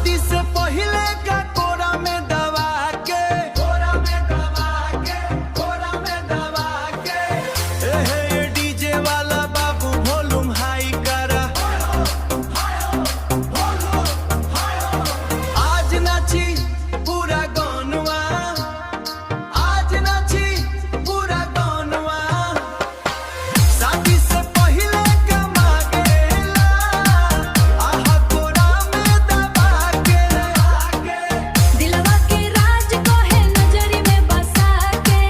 शादी से पहले का कोरा में दबा के, कोरा में दबा के, कोरा में दबा के। ए डीजे वाला बाबू वॉल्यूम हाई करा, आज नाची पूरा गौनवा, आज नाची पूरा गौनवा। शादी से पहले का मांगेला, आहा कोरा में दबा के। दिलवा के राज को है नजरी में बसा के,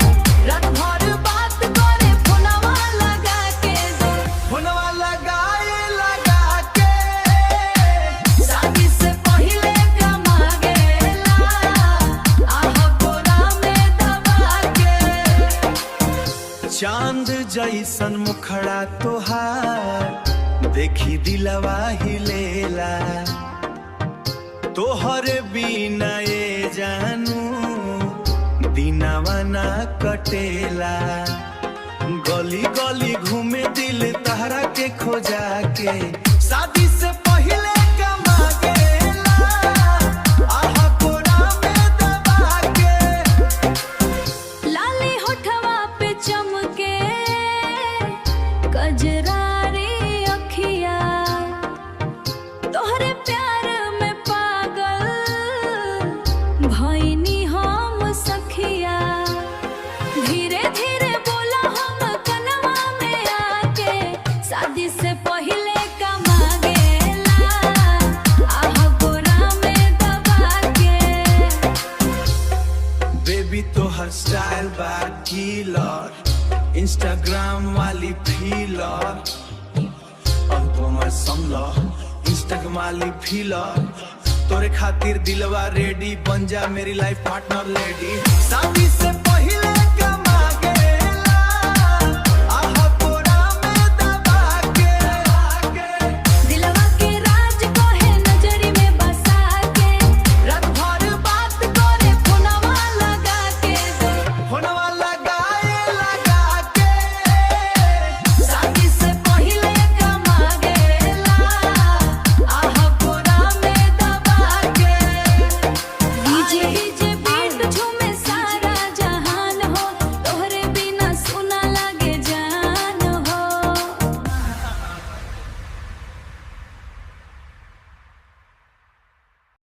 रात भर बात करे फोनवा लगा के, फोनवा लगाए लगा के। शादी से पहले का मांगेला, आहा कोरा में दबा के। चांद जैसन मुखड़ा तोहार देखी दिलवा हिलेला, तोहर बिना ये जानू दिनवा ना कटेला। गली गली घूमे दिल तहरा के खोजा के। शादी से पहले का मांगेला, आहा कोरा में दबा के। लाली होठवा पे चमके कजरारी अखिया, तोहरे प्यार में पागल भइनी हम सखिया। धीरे धीरे बोला हम कनवा में आके, शादी से पहले का मांगेला, आहा गोरा में दबा के। बेबी तोहर स्टाइल बा किलर, इंस्टाग्राम वाली फीलर। अब तुम्हार समझ इंस्टाग्राम वाली फीलर। तोरे खातिर दिलवा रेडी, बन जा मेरी लाइफ पार्टनर लेडी। शादी से पहले